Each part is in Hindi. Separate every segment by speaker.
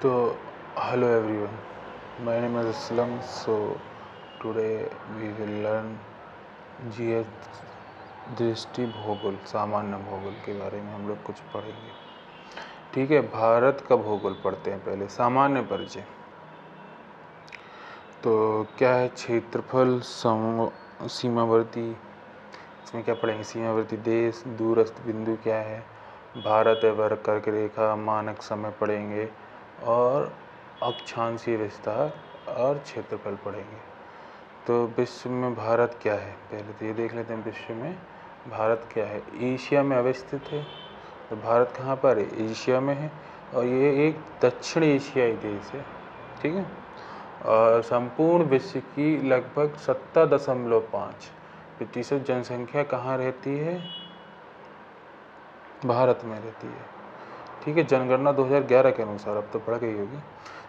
Speaker 1: तो hello everyone, my name is Aslam. So today we will learn GS दृष्टि भूगोल, सामान्य भूगोल के बारे में हम लोग कुछ पढ़ेंगे। ठीक है, भारत का भूगोल पढ़ते हैं पहले, सामान्य परिचय। तो क्या है क्षेत्रफल, सीमावर्ती, इसमें क्या पढ़ेंगे, सीमावर्ती देश, दूरस्थ बिंदु क्या है, भारत है कर्क रेखा, मानक समय पढ़ेंगे और अक्षांशीय विस्तार और क्षेत्रफल पढ़ेंगे। तो विश्व में भारत क्या है, पहले तो ये देख लेते हैं विश्व में भारत क्या है। एशिया में अवस्थित है। तो भारत कहाँ पर है, एशिया में है और ये एक दक्षिण एशियाई देश है। ठीक है, और संपूर्ण विश्व की लगभग 17.5% जनसंख्या कहाँ रहती है, भारत में रहती है। ठीक है, जनगणना 2011 के अनुसार, अब तो बढ़ गई होगी।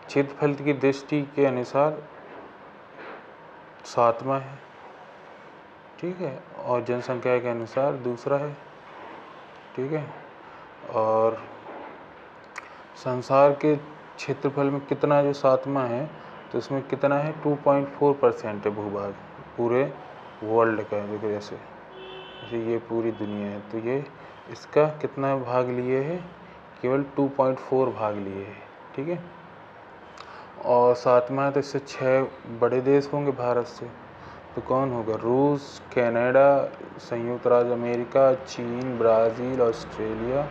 Speaker 1: क्षेत्रफल की दृष्टि के अनुसार 7वां है। ठीक है, और जनसंख्या के अनुसार दूसरा है। ठीक है, और संसार के क्षेत्रफल में कितना, जो 7वां है, तो इसमें कितना है, 2.4% है भूभाग पूरे वर्ल्ड का। देखो जैसे ये पूरी दुनिया है, तो ये इसका कितना भाग लिए है, केवल 2.4 भाग लिए है। ठीक है, और 7वां है, तो इससे 6 बड़े देश होंगे भारत से। तो कौन होगा, रूस, कनाडा, संयुक्त राज्य अमेरिका, चीन, ब्राज़ील, ऑस्ट्रेलिया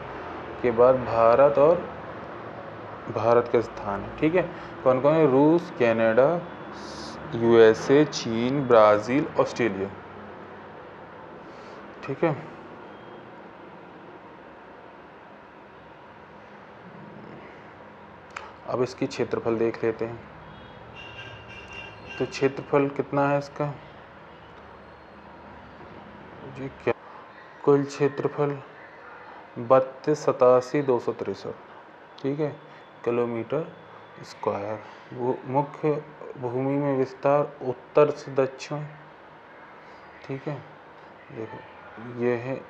Speaker 1: के बाद भारत, और भारत का स्थान है। ठीक है, कौन कौन है, रूस, कनाडा, यूएसए, चीन, ब्राज़ील, ऑस्ट्रेलिया। ठीक है, अब इसकी क्षेत्रफल देख लेते हैं। तो क्षेत्रफल कितना है इसका जी, क्या कुल क्षेत्रफल 32,87,263। ठीक है, किलोमीटर स्क्वायर। वो मुख्य भूमि में विस्तार उत्तर से दक्षिण। ठीक है, देखो ये है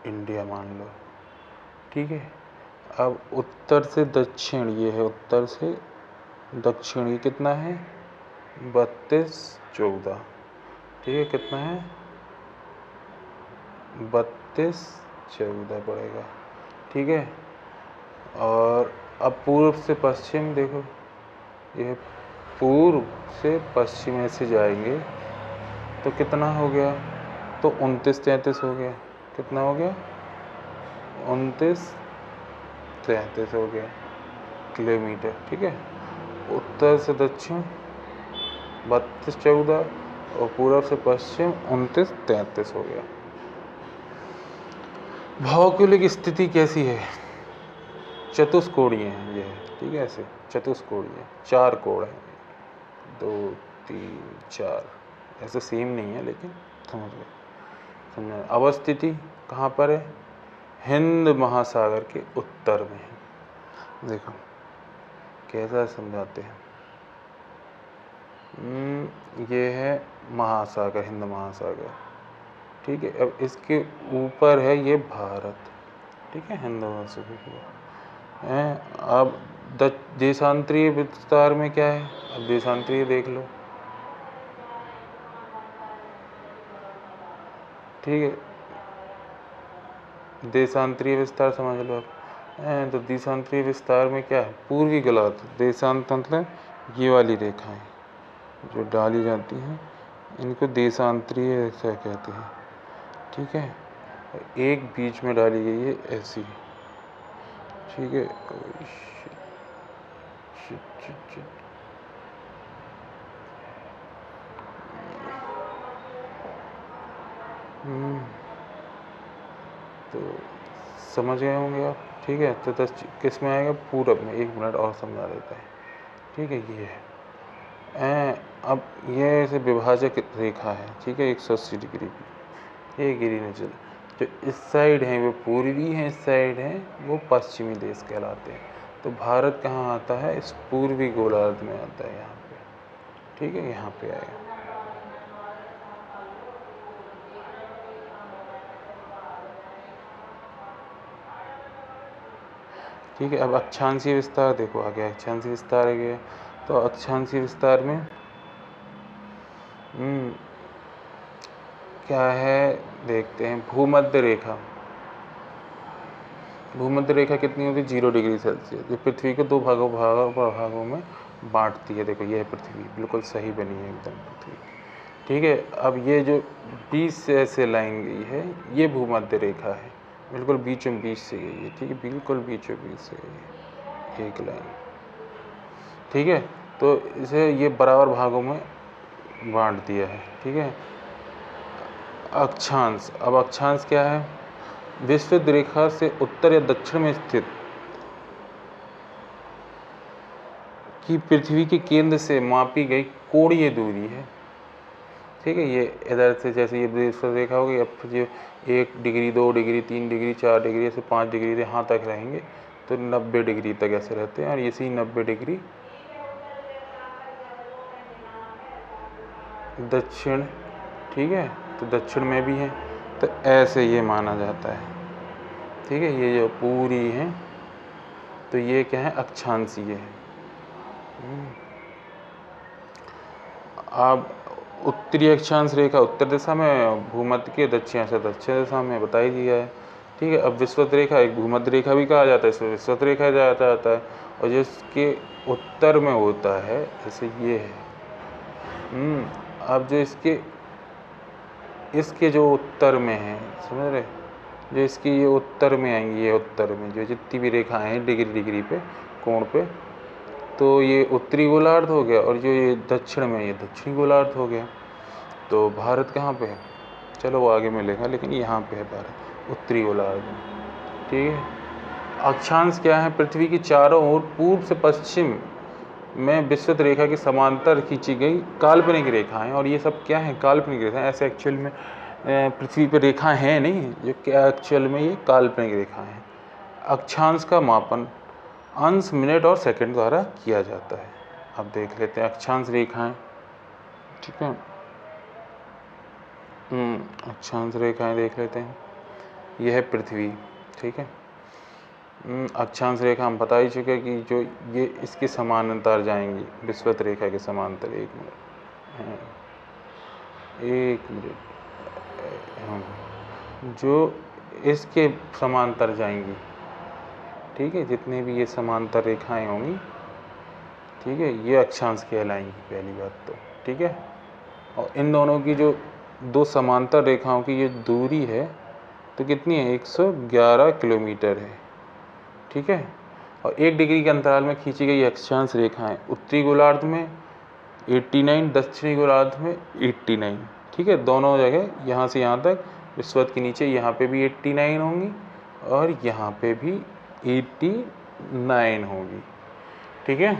Speaker 1: इंडिया मान लो। ठीक है, अब उत्तर से दक्षिण, ये है उत्तर से दक्षिण, ये कितना है, 32,14। ठीक है, कितना है, 32,14 पड़ेगा। ठीक है, और अब पूर्व से पश्चिम देखो, यह पूर्व से पश्चिम ऐसे जाएंगे तो कितना हो गया, तो 29-33 हो गया। कितना हो गया, 29-33 हो गया किलोमीटर। ठीक है, उत्तर से दक्षिण 32-14 और पूर्व से पश्चिम 29-33 हो गया। भौगोलिक स्थिति कैसी है, चतुष्कोणीय है ये। ठीक है, ऐसे चतुष्कोणीय, 4 कोण है, 2 3 4, ऐसे सेम नहीं है लेकिन समझ गए, समझ। अवस्थिति कहाँ पर है, हिंद महासागर के उत्तर में है। देखो कैसा समझाते हैं। ये है महासागर, हिंद महासागर। ठीक है, अब इसके ऊपर है ये भारत। ठीक है, हिंद महासागर है। अब देशांतरीय विस्तार में क्या है, अब देशांतरीय देख लो। ठीक है, देशांतरीय विस्तार समझ लो आप। तो देशांतरीय विस्तार में क्या है, पूर्वी गोलार्ध। देशांत मतलब ये वाली रेखाएं जो डाली जाती हैं, इनको देशांतरीय रेखा कहते हैं। ठीक है, एक बीच में डाली गई है ऐसी। ठीक है, तो समझ गए होंगे आप। ठीक है, तो 10 किस में आएगा, पूरब में। 1 मिनट और समझा देता है। ठीक है, ये है। अब ये ऐसे विभाजक रेखा है। ठीक है, 180 डिग्री की, ये गिरी न चले। जो इस साइड है वो पूर्वी है, इस साइड है वो पश्चिमी देश कहलाते हैं। तो भारत कहाँ आता है, इस पूर्वी गोलार्ध में आता है, यहाँ पे। ठीक है, यहाँ पे आएगा। ठीक है। अब अक्षांशीय विस्तार देखो आ गया, अक्षांशीय विस्तार आ गया। तो अक्षांशीय विस्तार में क्या है देखते हैं। भूमध्य रेखा, भूमध्य रेखा कितनी होती है 0 डिग्री सेल्सियस, जो पृथ्वी को 2 भागों में बांटती है। देखो ये है पृथ्वी, बिल्कुल सही बनी है एकदम पृथ्वी। ठीक है। अब ये जो बीच से ऐसे लाइन गई है ये भूमध्य रेखा है, बिल्कुल बीचों बीच से गई है। ठीक है, बिल्कुल बीचों बीच से गई है एक लाइन। ठीक है, तो इसे ये बराबर भागों में बांट दिया है। ठीक है। अक्षांश, अब अक्षांश क्या है? विषुवत रेखा से उत्तर या दक्षिण में स्थित कि पृथ्वी के केंद्र से मापी गई कोणीय दूरी है। ठीक है, ये इधर से जैसे ये विषुवत रेखा होगी, अब जो 1 डिग्री 2 डिग्री 3 डिग्री 4 डिग्री ऐसे 5 डिग्री यहाँ तक रहेंगे, तो 90 डिग्री तक ऐसे रहते हैं। और इसी 90 डिग्री दक्षिण, ठीक है, तो दक्षिण में भी है, तो ऐसे ये माना जाता है। ठीक है, ये जो पूरी है तो ये क्या है? अक्षांशीय है। अब उत्तरी अक्षांश रेखा उत्तर दिशा में, भूमध्य के दक्षिण से दक्षिण दिशा में बता ही दिया है। ठीक है। अब विषुवत रेखा एक भूमध्य रेखा भी कहा जाता है, इसमें विषुवत रेखा जाता है। और जिसके उत्तर में होता है जैसे ये है। अब जो इसके जो उत्तर में है, समझ रहे, जो इसकी ये उत्तर में आएंगी, ये उत्तर में जो जितनी भी रेखाएं हैं डिग्री पे कोण पे, तो ये उत्तरी गोलार्ध हो गया। और जो ये दक्षिण में ये दक्षिणी गोलार्ध हो गया। तो भारत कहाँ पे है? चलो वो आगे मिलेगा, लेकिन यहाँ पे है भारत, उत्तरी गोलार्ध में। ठीक है। अक्षांश क्या है? पृथ्वी की चारों ओर पूर्व से पश्चिम में विषुवत रेखा के समांतर खींची गई काल्पनिक रेखाएं। और ये सब क्या है? काल्पनिक रेखाएं। ऐसे एक्चुअल में पृथ्वी पर रेखा है नहीं, जो क्या एक्चुअल में ये काल्पनिक रेखाएं हैं। अक्षांश का मापन अंश, मिनट और सेकंड द्वारा किया जाता है। अब देख लेते हैं अक्षांश रेखाएं। ठीक है, अक्षांश रेखाएं देख लेते हैं। यह है पृथ्वी। ठीक है। अक्षांश रेखा हम बता ही चुके कि जो ये इसके समानांतर जाएंगी, विषुवत रेखा के समांतर। एक मिनट जो इसके समांतर जाएंगी, ठीक है, जितने भी ये समांतर रेखाएं होंगी, ठीक है, ये अक्षांश कहलाएंगी पहली बात तो। ठीक है। और इन दोनों की जो 2 समांतर रेखाओं की ये दूरी है तो कितनी है? 111 किलोमीटर है। ठीक है। और 1 डिग्री के अंतराल में खींची गई अक्षांश रेखाएं उत्तरी गोलार्ध में 89, दक्षिणी गोलार्ध में 89। ठीक है, दोनों जगह यहाँ से यहाँ तक विषुवत के नीचे यहाँ पे भी 89 होंगी और यहाँ पे भी 89 होगी। ठीक है,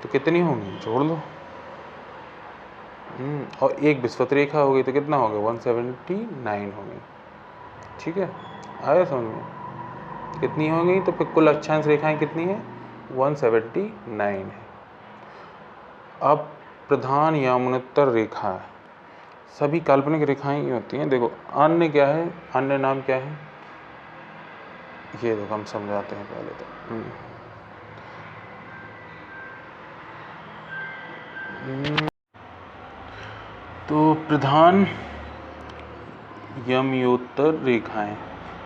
Speaker 1: तो कितनी होंगी? जोड़ लो। और एक विषुवत रेखा हो गई तो कितना हो गया? 179 हो गई। ठीक है, आया समझ में? कितनी हो गई? तो फिर कुल अक्षांश रेखाएं कितनी है? 179 है। अब प्रधान यमुनोत्तर रेखा, सभी काल्पनिक रेखाएं ही होती हैं। देखो अन्य क्या है? अन्य नाम क्या है? ये देखो हम समझाते हैं पहले तो प्रधान यमयोत्तर रेखाएं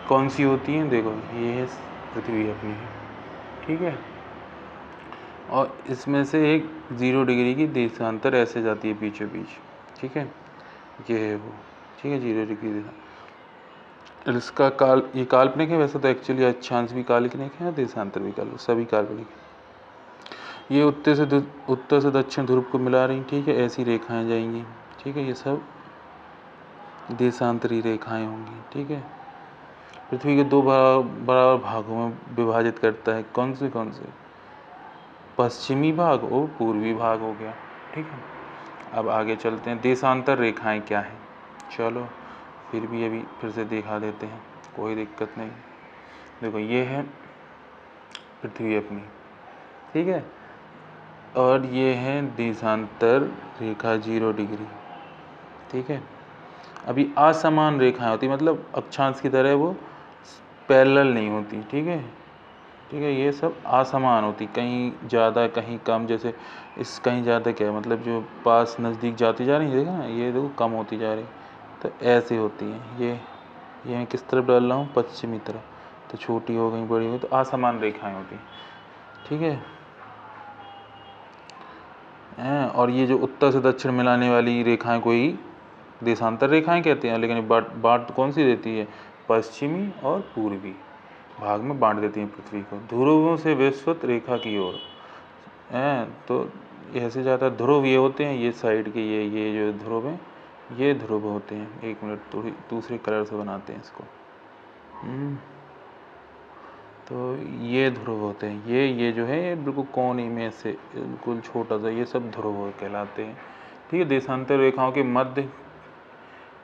Speaker 1: कौन सी होती हैं? देखो ये है पृथ्वी अपनी है। ठीक है, और इसमें से एक 0 डिग्री की देशांतर ऐसे जाती है बीचों बीच। ठीक है, ये है वो। ठीक है, 0 डिग्री इसका ये काल्पनिक है। वैसे तो एक्चुअली अक्षांश भी काल्पनिक है, देशांतर भी काल्पनिक, सभी काल्पनिक है। ये उत्तर से दक्षिण ध्रुव को मिला रही। ठीक है, ऐसी रेखाएं जाएंगी। ठीक है, ये सब देशांतरी रेखाएं होंगी। ठीक है, पृथ्वी के 2 बराबर भागों में विभाजित करता है। कौन से? पश्चिमी भाग और पूर्वी भाग हो गया। ठीक है, अब आगे चलते हैं। देशांतर रेखाएं क्या हैं? चलो फिर भी अभी फिर से दिखा देते हैं, कोई दिक्कत नहीं। देखो ये है पृथ्वी अपनी। ठीक है, और ये है देशांतर रेखा 0 डिग्री। ठीक है, अभी असमान रेखाएं होती, मतलब अक्षांश की तरह वो पैरेलल नहीं होती। ठीक है, ठीक है। ये सब असमान होती, कहीं ज़्यादा कहीं कम, जैसे इस कहीं ज़्यादा क्या है मतलब जो पास नज़दीक जाती जा रही है, देखा ना, ये देखो कम होती जा रही, तो ऐसे होती हैं ये मैं किस तरफ डाल रहा हूँ, पश्चिमी तरफ, तो छोटी हो गई बड़ी हो गई, तो असमान रेखाएं होती हैं। ठीक है। और ये जो उत्तर से दक्षिण मिलाने वाली रेखाएं कोई देशांतर रेखाएं कहते हैं, लेकिन बांट कौन सी देती है, पश्चिमी और पूर्वी भाग में बांट देती हैं पृथ्वी को, ध्रुवों से विषुवत रेखा की ओर। तो ऐसे ज़्यादा ध्रुव ये होते हैं, ये साइड के ये जो ध्रुव हैं, ये ध्रुव होते हैं। एक मिनट, थोड़ी दूसरे कलर से बनाते हैं इसको। तो ये ध्रुव होते हैं, ये जो है ये बिल्कुल कोने में से बिल्कुल छोटा सा, ये सब ध्रुव कहलाते हैं। ठीक है। देशांतर रेखाओं के मध्य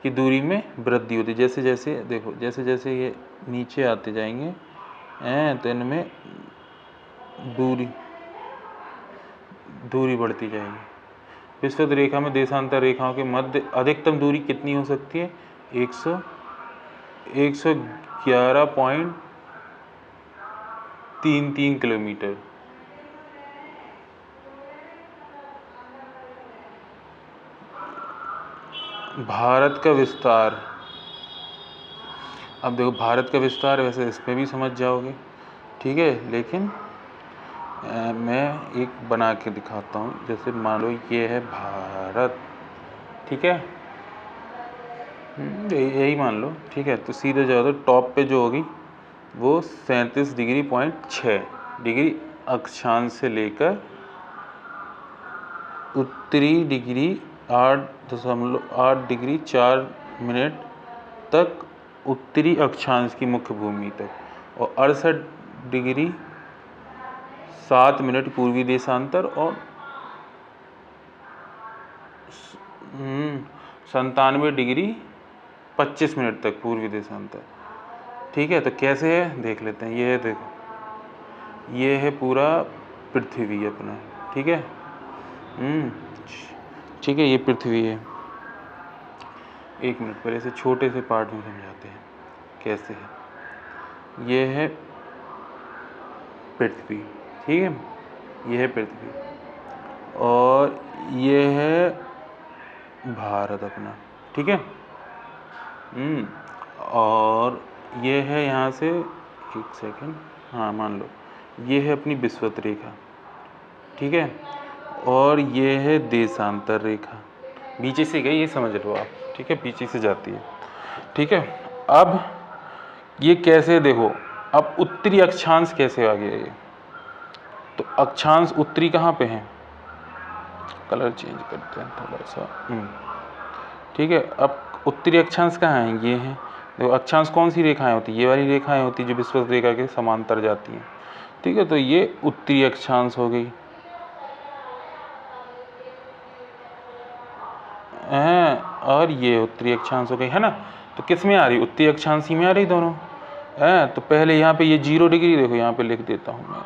Speaker 1: की दूरी में वृद्धि होती है, जैसे जैसे देखो, जैसे जैसे ये नीचे आते जाएंगे तो इनमें दूरी बढ़ती जाएगी। विषुवत रेखा में देशांतर रेखाओं के मध्य अधिकतम दूरी कितनी हो सकती है, 111.33 किलोमीटर। भारत का विस्तार, अब देखो भारत का विस्तार वैसे इस पे भी समझ जाओगे, ठीक है, लेकिन मैं एक बना के दिखाता हूँ। जैसे मान लो ये है भारत, ठीक है, यही मान लो, ठीक है। तो सीधे जाओ तो टॉप पे जो होगी वो 37.6 डिग्री अक्षांश से लेकर उत्तरी डिग्री 8.8 डिग्री 4 मिनट तक उत्तरी अक्षांश की मुख्य भूमि तक, और 68 डिग्री 7 मिनट पूर्वी देशांतर, और 97 डिग्री 25 मिनट तक पूर्वी देशांतर। ठीक है। तो कैसे है देख लेते हैं। ये है, देखो ये है पूरा पृथ्वी अपना, ठीक है। ठीक है, ये पृथ्वी है। एक मिनट पहले से छोटे से पार्ट में समझाते हैं कैसे है। ये है पृथ्वी, ठीक है, ये है पृथ्वी, और ये है भारत अपना, ठीक है। और ये है यहाँ से, एक सेकंड, हाँ मान लो ये है अपनी विषुवत रेखा, ठीक है, और ये है देशांतर रेखा, बीच से गई, ये समझ लो आप, ठीक है, बीच से जाती है, ठीक है। अब ये कैसे देखो, अब उत्तरी अक्षांश कैसे आ गया ये, तो अक्षांश उत्तरी कहाँ पे है, कलर चेंज करते हैं थोड़ा सा, ठीक है। अब उत्तरी अक्षांश कहाँ है, ये है। देखो अक्षांश कौन सी रेखाएं होती है, ये वाली रेखाएं होती है जो विषुवत रेखा के समांतर जाती हैं, ठीक है। तो ये उत्तरी अक्षांश हो गई, और ये उत्तरी अक्षांश हो गई, है ना। तो किस में आ रही, उत्तरी अक्षांश में आ रही दोनों, तो पहले यहाँ पे ये 0 डिग्री, देखो यहाँ पे लिख देता हूँ मैं,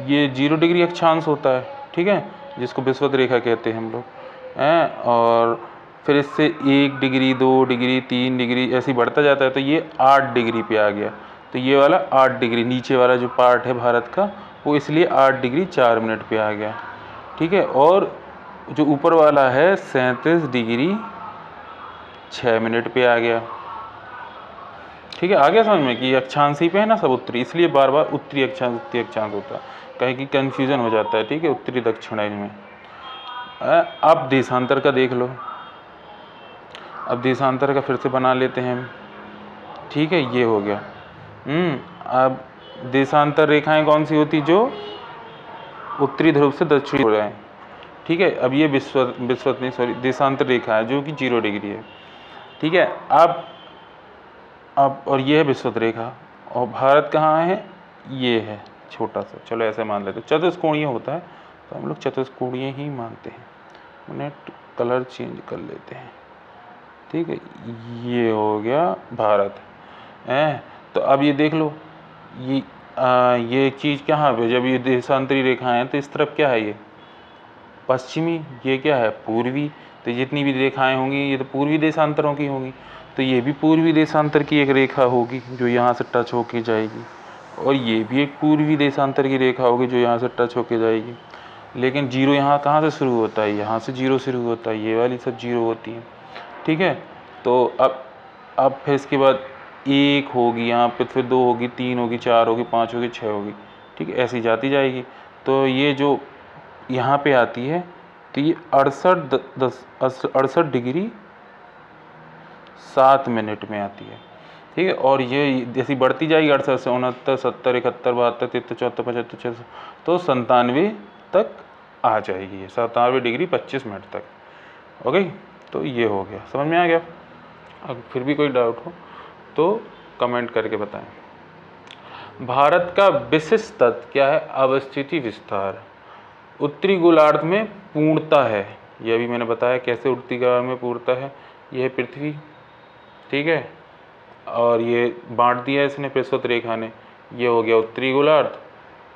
Speaker 1: ये 0 डिग्री अक्षांश होता है, ठीक है, जिसको विषुवत रेखा कहते हैं हम लोग, और फिर इससे 1 डिग्री 2 डिग्री 3 डिग्री ऐसे ही बढ़ता जाता है, तो ये 8 डिग्री पे आ गया। तो ये वाला 8 डिग्री नीचे वाला जो पार्ट है भारत का, वो इसलिए 8 डिग्री 4 मिनट पे आ गया, ठीक है। और जो ऊपर वाला है 37 डिग्री 6 मिनट पे आ गया, ठीक है। आ गया समझ में कि अक्षांश ही पे है ना सब उत्तरी, इसलिए बार बार उत्तरी अक्षांश होता है, कहीं कि कन्फ्यूज़न हो जाता है, ठीक है, उत्तरी दक्षिण में। अब देशांतर का देख लो, अब देशांतर का फिर से बना लेते हैं हम, ठीक है, ये हो गया। अब देशांतर रेखाएं कौन सी होती, जो उत्तरी ध्रुव से दक्षिणी हो रहे हैं, ठीक है। अब ये विषुवत नहीं, सॉरी, देशांतर रेखा है जो कि 0 डिग्री है, ठीक है। अब और ये है विषुवत रेखा, और भारत कहाँ है, ये है छोटा सा, चलो ऐसे मान लेते, चतुष्कोणीय होता है तो हम लोग चतुष्कोणीय ही मानते हैं, उन्हें कलर चेंज कर लेते हैं, ठीक है। ये हो गया भारत है। तो अब ये देख लो, ये चीज़ कहाँ पे, जब ये देशांतरी रेखाएं हैं तो इस तरफ क्या है, ये पश्चिमी, ये क्या है पूर्वी, तो जितनी भी रेखाएं होंगी ये तो पूर्वी देशांतरों की होंगी, तो ये भी पूर्वी देशांतर की एक रेखा होगी जो यहाँ से टच होके जाएगी, और ये भी एक पूर्वी देशांतर की रेखा होगी जो यहाँ से टच होके जाएगी। लेकिन जीरो यहाँ कहाँ से शुरू होता है, यहाँ से जीरो शुरू होता है, ये वाली सब जीरो होती है, ठीक है। तो अब फिर इसके बाद एक होगी यहाँ पे, फिर दो होगी, तीन होगी, चार होगी, पाँच होगी, छः होगी, ठीक है, ऐसी जाती जाएगी। तो ये जो यहाँ पे आती है तो ये 68 डिग्री 7 मिनट में आती है, ठीक है। और ये जैसी बढ़ती जाएगी 68 से 69, 70, 71, 72, 73, 74, 75, 76, तो 97 तक आ जाएगी, 97 डिग्री 25 मिनट तक। ओके, तो ये हो गया, समझ में आ गया। अगर फिर भी कोई डाउट हो तो कमेंट करके बताएं। भारत का विशिष्ट तत्व क्या है? अवस्थिति विस्तार। उत्तरी गोलार्ध में पूर्णता है, यह भी मैंने बताया कैसे उत्तरी गोलार्ध में पूर्णता है। यह है पृथ्वी, ठीक है, और ये बांट दिया इसने पृष्ठवत रेखा ने। ये हो गया उत्तरी गोलार्ध,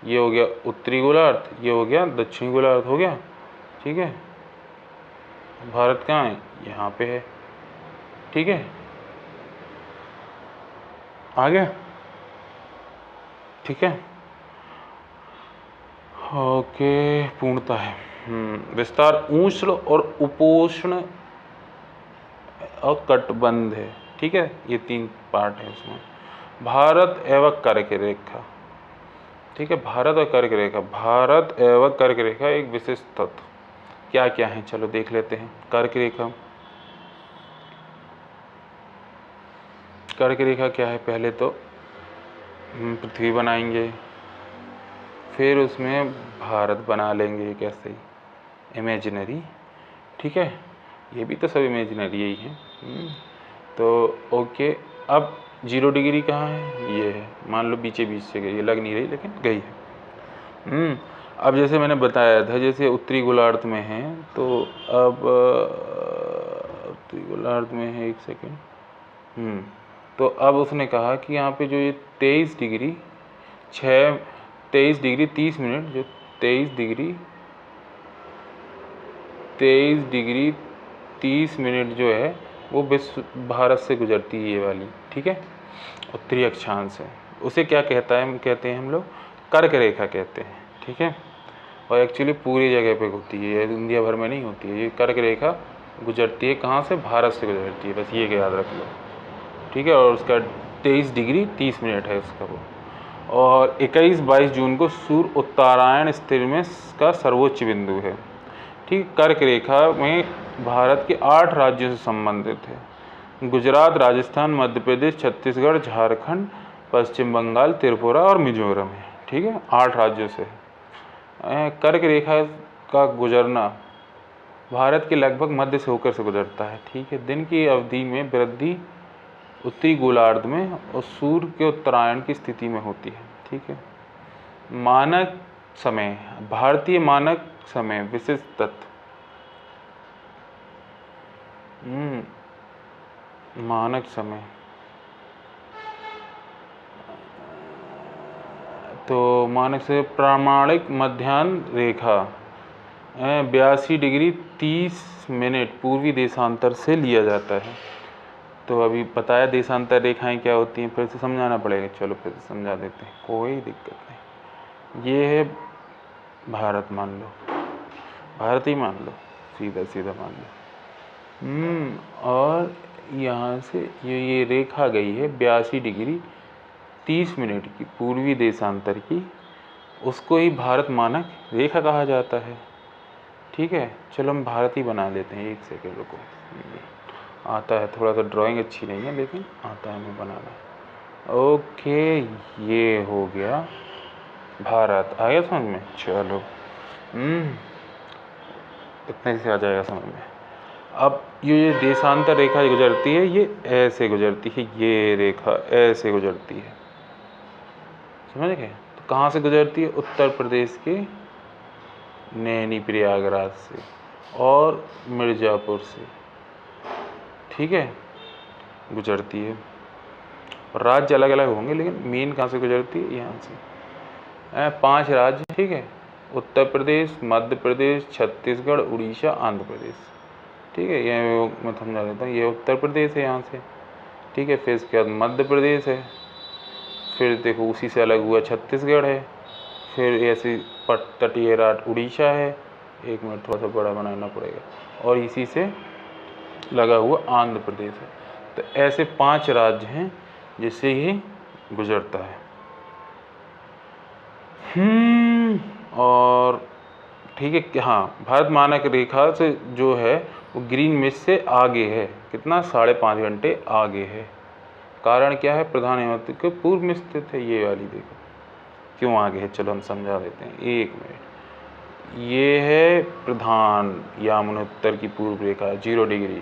Speaker 1: ये हो गया उत्तरी गोलार्ध, ये हो गया दक्षिणी गोलार्ध, हो गया, ठीक है। भारत कहाँ है? यहाँ पे है, ठीक है, आ गया, ठीक है, ओके। पूर्णता है, विस्तार उष्ण और उपोष्ण और कटिबंध है, ठीक है, ये 3 पार्ट है उसमें। भारत एवं कर्क रेखा, ठीक है, भारत और कर्क रेखा। भारत एवं कर्क रेखा एक विशिष्ट तत्व क्या क्या है, चलो देख लेते हैं। कर्क रेखा, कर्क रेखा क्या है? पहले तो पृथ्वी बनाएंगे, फिर उसमें भारत बना लेंगे, कैसे, इमेजिनरी, ठीक है, ये भी तो सब इमेजिनरी ही है। तो ओके, अब 0 डिग्री कहाँ है? ये है, मान लो बीचे बीच से गई है, लग नहीं रही लेकिन गई है। अब जैसे मैंने बताया था, जैसे उत्तरी गोलार्ध में है, तो अब उत्तरी गोलार्ध में है, 1 सेकेंड, तो अब उसने कहा कि यहाँ पे जो ये 23 डिग्री 30 मिनट, जो 23 डिग्री 30 मिनट जो है वो विश्व भारत से गुजरती है, ये वाली, ठीक है, उत्तरी अक्षांश है। उसे क्या कहते हैं हम लोग? कर्क रेखा कहते हैं, ठीक है। और एक्चुअली पूरी जगह पे होती है, ये इंडिया भर में नहीं होती है। ये कर्क रेखा गुजरती है कहाँ से? भारत से गुजरती है, बस ये याद रख लो, ठीक है। और उसका 23 डिग्री 30 मिनट है उसका वो। और 21-22 जून को सूर्य उत्तरायण स्थिति में का सर्वोच्च बिंदु है, ठीक। कर्क रेखा में भारत के 8 राज्यों से संबंधित है। गुजरात, राजस्थान, मध्य प्रदेश, छत्तीसगढ़, झारखंड, पश्चिम बंगाल, त्रिपुरा और मिजोरम है, ठीक है, 8 राज्यों से। कर्क रेखा का गुजरना भारत के लगभग मध्य से होकर से गुजरता है, ठीक है। दिन की अवधि में वृद्धि उत्तरी गोलार्ध में और सूर्य के उत्तरायण की स्थिति में होती है, ठीक है। मानक समय, भारतीय मानक समय विशिष्ट तत्व, मानक समय, तो मानक से प्रामाणिक मध्याह्न रेखा 82 डिग्री 30 मिनट पूर्वी देशांतर से लिया जाता है। तो अभी बताया देशांतर रेखाएं क्या होती हैं, फिर से समझाना पड़ेगा, चलो फिर से समझा देते हैं, कोई दिक्कत नहीं। ये है भारत, मान लो भारत ही मान लो, सीधा सीधा मान लो। और यहाँ से ये रेखा गई है 82 डिग्री 30 मिनट की पूर्वी देशांतर की, उसको ही भारत मानक रेखा कहा जाता है, ठीक है। चलो हम भारत ही बना लेते हैं, 1 सेकेंड रुको, आता है, थोड़ा सा ड्राइंग अच्छी नहीं है लेकिन आता है हमें बनाना। ओके, ये हो गया भारत, आ गया समझ में, चलो इतने से आ जाएगा समझ में। अब ये देशांतर रेखा गुजरती है, ये ऐसे गुजरती है, ये रेखा ऐसे गुजरती है, समझ गए। तो कहाँ से गुजरती है? उत्तर प्रदेश के नैनी प्रयागराज से और मिर्ज़ापुर से, ठीक है, गुजरती है। राज्य अलग अलग होंगे लेकिन मेन कहाँ से गुजरती है? यहाँ से। 5 राज्य, ठीक है, उत्तर प्रदेश, मध्य प्रदेश, छत्तीसगढ़, उड़ीसा, आंध्र प्रदेश, ठीक है। ये मैं समझा देता हूँ, ये उत्तर प्रदेश है यहाँ से, ठीक है। फिर इसके बाद मध्य प्रदेश है, फिर देखो उसी से अलग हुआ छत्तीसगढ़ है, फिर ऐसे तटीय राज्य उड़ीसा है, एक मिनट थोड़ा सा बड़ा बनाना पड़ेगा, और इसी से लगा हुआ आंध्र प्रदेश है। तो ऐसे 5 राज्य हैं जिससे ये गुजरता है। और ठीक है कि हाँ, भारत मानक रेखा से जो है वो ग्रीनविच से आगे है, कितना 5.5 घंटे आगे है। कारण क्या है, प्रधानमंत्री के पूर्व में स्थित है। ये वाली देखो क्यों आगे है, चलो हम समझा देते हैं, 1 मिनट। ये है प्रधान यामुनोत्तर की पूर्व रेखा 0 डिग्री,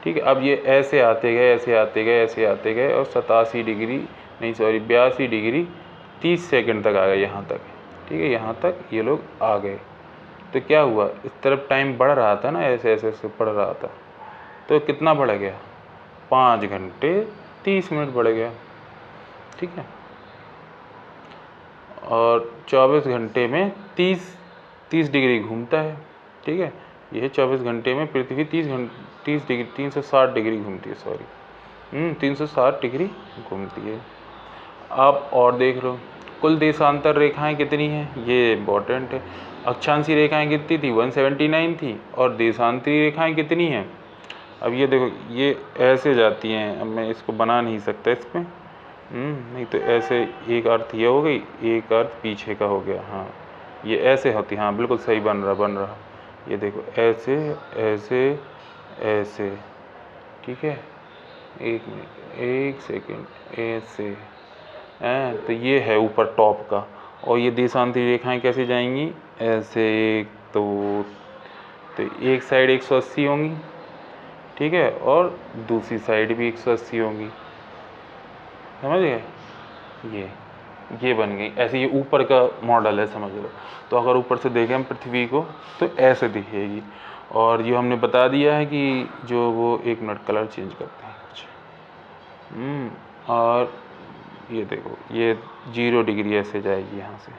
Speaker 1: ठीक है। अब ये ऐसे आते गए, ऐसे आते गए, ऐसे आते गए, और 87 डिग्री नहीं सॉरी 82 डिग्री 30 सेकंड तक आ गए यहाँ तक, ठीक है। यहाँ तक ये लोग आ गए। तो क्या हुआ, इस तरफ टाइम बढ़ रहा था ना, ऐसे ऐसे ऐसे बढ़ रहा था, तो कितना बढ़ गया, 5 घंटे 30 मिनट बढ़ गया, ठीक है। और 24 घंटे में 30 डिग्री घूमता है, ठीक है। यह 24 घंटे में पृथ्वी 30 डिग्री 360 डिग्री घूमती है, सॉरी 360 डिग्री घूमती है। आप और देख लो, कुल देशांतर रेखाएं कितनी हैं, ये इम्पोर्टेंट है। अक्षांशीय रेखाएं कितनी थी, 179 थी, और देशांतरीय रेखाएं कितनी हैं। अब ये देखो, ये ऐसे जाती हैं, अब मैं इसको बना नहीं सकता इसमें, नहीं तो ऐसे एक अर्थ ये हो गई, एक अर्थ पीछे का हो गया, हाँ ये ऐसे होती, हाँ बिल्कुल सही बन रहा। ये देखो ऐसे ऐसे ऐसे, ठीक है। 1 मिनट 1 सेकेंड, ऐसे हैं, तो ये है ऊपर टॉप का। और ये देशांतरी रेखाएं कैसे जाएंगी, ऐसे, एक तो एक साइड 180 होंगी, ठीक है, और दूसरी साइड भी 180 होंगी, समझ गए। ये बन गई ऐसे, ये ऊपर का मॉडल है, समझ लो। तो अगर ऊपर से देखें हम पृथ्वी को तो ऐसे दिखेगी। और ये हमने बता दिया है कि जो वो 1 मिनट कलर चेंज करते हैं कुछ, और ये देखो ये 0 डिग्री ऐसे जाएगी यहाँ से,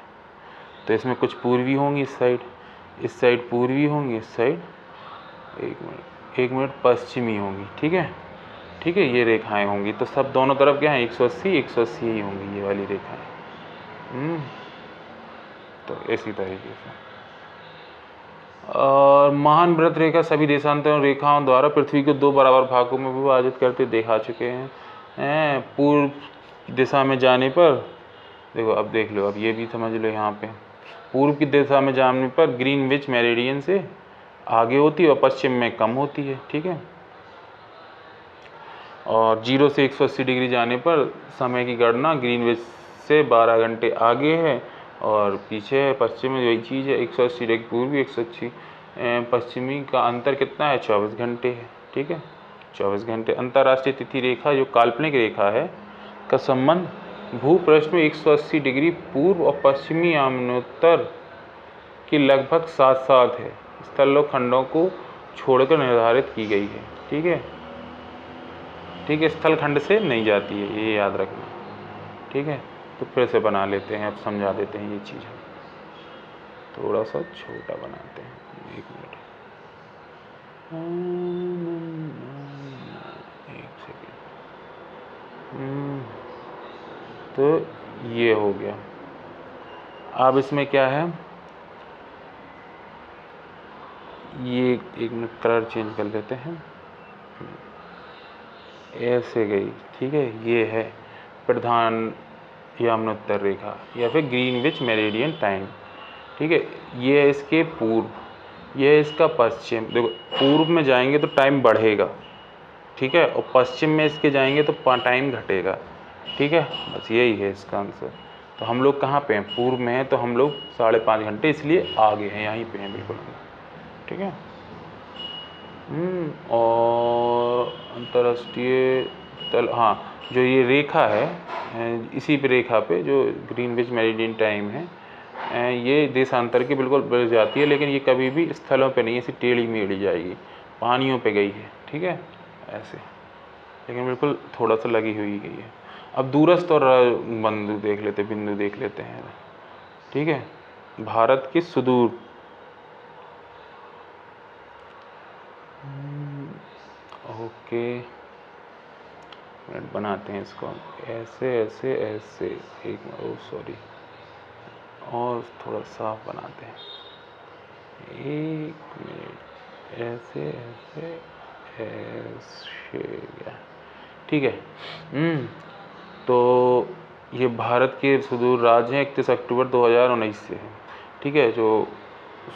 Speaker 1: तो इसमें कुछ पूर्वी होंगी इस साइड पूर्वी होंगी, इस साइड 1 मिनट पश्चिमी होंगी, ठीक है, ये रेखाएं होंगी। तो सब दोनों तरफ क्या है, 180 ही होंगी ये वाली रेखाएं, तो इसी तरीके से। और महान व्रत रेखा सभी देशांतरों रेखाओं द्वारा पृथ्वी को 2 बराबर भागों में विभाजित करते देखा चुके हैं। पूर्व दिशा में जाने पर देखो, अब देख लो, अब ये भी समझ लो, यहाँ पे पूर्व की दिशा में जाने पर ग्रीनविच मेरिडियन से आगे होती है और पश्चिम में कम होती है, ठीक है। और 0 से 180 डिग्री जाने पर समय की गणना ग्रीनविच से 12 घंटे आगे है और पीछे है, पश्चिम में वही चीज़ है, 180 डिग्री पूर्वी 180 पश्चिमी का अंतर कितना है, 24 घंटे है, ठीक है, 24 घंटे। अंतर्राष्ट्रीय तिथि रेखा जो काल्पनिक रेखा है का संबंध भूपृष्ठ में 180 डिग्री पूर्व और पश्चिमी यामुनोत्तर की लगभग साथ साथ है, स्थलों खंडों को छोड़कर निर्धारित की गई है, ठीक है, स्थल खंड से नहीं जाती है, ये याद रखना, ठीक है। तो फिर से बना लेते हैं, अब समझा देते हैं ये चीज़, थोड़ा सा छोटा बनाते हैं, 1 मिनट 1 सेकेंड, तो ये हो गया। अब इसमें क्या है, ये 1 मिनट कलर चेंज कर लेते हैं, ऐसे गई, ठीक है। ये है प्रधान यामुनोत्तर रेखा या फिर ग्रीनविच मेरिडियन टाइम, ठीक है। ये है इसके पूर्व, ये है इसका पश्चिम। देखो पूर्व में जाएंगे तो टाइम बढ़ेगा, ठीक है, और पश्चिम में इसके जाएंगे तो टाइम घटेगा, ठीक है, बस यही है इसका आंसर। तो हम लोग कहाँ पे हैं, पूर्व में हैं, तो हम लोग 5.5 घंटे इसलिए आगे हैं, यहीं पे हैं बिल्कुल, ठीक है। और अंतर्राष्ट्रीय तल, हाँ, जो ये रेखा है, इसी पे रेखा पे जो ग्रीनविच मेरिडियन टाइम है, ये देशांतर की बिल्कुल बढ़ जाती है, लेकिन ये कभी भी स्थलों पे नहीं, ऐसी टेढ़ी मेढ़ी जाएगी, पानियों पे गई है, ठीक है, ऐसे, लेकिन बिल्कुल थोड़ा सा लगी हुई गई है। अब दूरस्थ और बिंदु देख लेते हैं, ठीक है। भारत के सुदूर, ओके मिनट बनाते हैं इसको ऐसे ऐसे ऐसे, एक सॉरी, और थोड़ा साफ बनाते हैं, एक मिनट, ऐसे ऐसे ऐसे, ठीक है। तो ये भारत के सुदूर राज्य हैं, 31 अक्टूबर 2019 से है, ठीक है। जो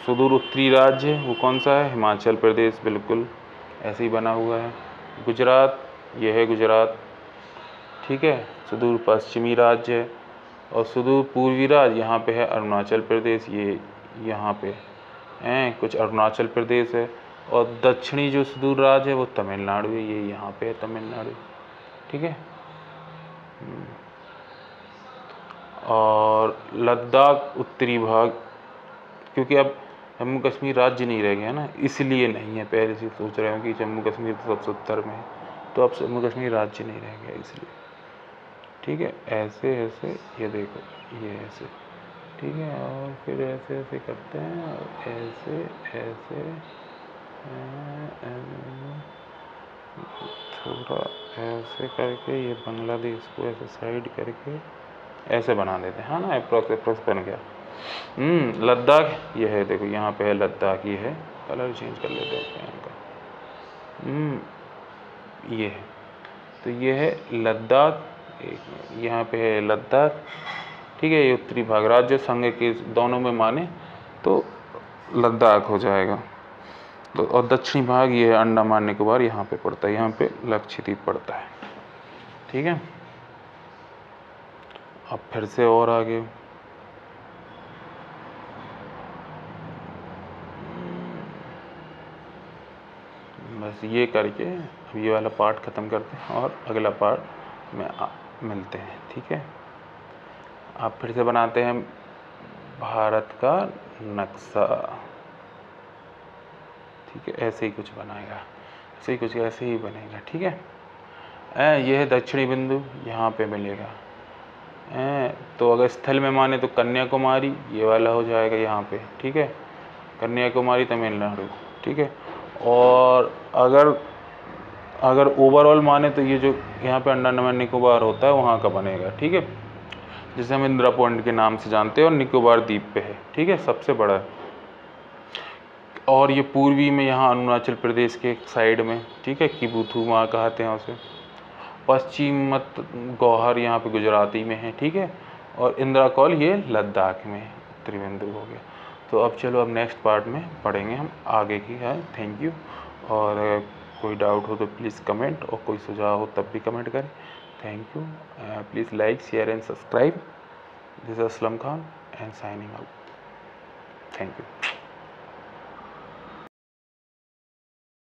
Speaker 1: सुदूर उत्तरी राज्य है वो कौन सा है? हिमाचल प्रदेश, बिल्कुल ऐसे ही बना हुआ है। गुजरात, ये है गुजरात, ठीक है। सुदूर पश्चिमी राज्य है, और सुदूर पूर्वी राज्य यहाँ पे है अरुणाचल प्रदेश, ये यहाँ पे हैं कुछ अरुणाचल प्रदेश है। और दक्षिणी जो सुदूर राज्य है वो तमिलनाडु है, ये यहाँ पे है तमिलनाडु, ठीक है। और लद्दाख उत्तरी भाग, क्योंकि अब जम्मू कश्मीर राज्य नहीं रह गया ना, इसलिए नहीं है। पहले से सोच रहे हो कि जम्मू कश्मीर तो सबसे उत्तर में है, तो अब जम्मू कश्मीर राज्य नहीं रह गया इसलिए, ठीक है। ऐसे ऐसे, ये देखो ये ऐसे, ठीक है। और फिर ऐसे ऐसे करते हैं, और ऐसे ऐसे थोड़ा ऐसे करके ये बांग्लादेश को ऐसे साइड करके ऐसे बना देते हैं, हाँ ना, अप्रोक्स बन गया। लद्दाख ये है, देखो यहाँ पे है लद्दाख, ये है, कलर चेंज कर लेते हैं पेन का। ये है, तो ये है लद्दाख, यहाँ पे है लद्दाख, ठीक है। ये उत्तरी भाग राज्य संघ के दोनों में माने तो लद्दाख हो जाएगा। तो और दक्षिणी भाग ये है अंडमान निकोबार, यहाँ पे पड़ता है, यहाँ पे लक्षद्वीप पड़ता है, ठीक है। अब फिर से और आगे, बस ये करके अब ये वाला पार्ट ख़त्म करते हैं और अगला पार्ट में मिलते हैं, ठीक है। अब फिर से बनाते हैं भारत का नक्शा, ठीक है। ऐसे ही कुछ बनाएगा, ऐसे ही कुछ ऐसे ही बनेगा, ठीक है। ये है दक्षिणी बिंदु, यहाँ पे मिलेगा। तो अगर स्थल में माने तो कन्याकुमारी, ये वाला हो जाएगा यहाँ पे, ठीक है। कन्याकुमारी तमिलनाडु, ठीक है। और अगर ओवरऑल माने तो ये जो यहाँ पे अंडमान निकोबार होता है वहाँ का बनेगा, ठीक है। जिसे हम इंदिरा पॉइंट के नाम से जानते हैं, और निकोबार द्वीप पे है, ठीक है, सबसे बड़ा है। और ये पूर्वी में यहाँ अरुणाचल प्रदेश के साइड में, ठीक है, किबुथु वहाँ कहते हैं उसे। पश्चिम मत गौहर यहाँ पे गुजराती में है, ठीक है। और इंदिरा कौल ये लद्दाख में है, उत्तरी बिंदु हो गया। तो अब चलो, अब नेक्स्ट पार्ट में पढ़ेंगे हम आगे की है। Thank you. और कोई डाउट हो तो प्लीज़ कमेंट, और कोई सुझाव हो तब भी कमेंट करें। Thank you. Please like, share and subscribe. This is Aslam Khan and signing out. Thank you.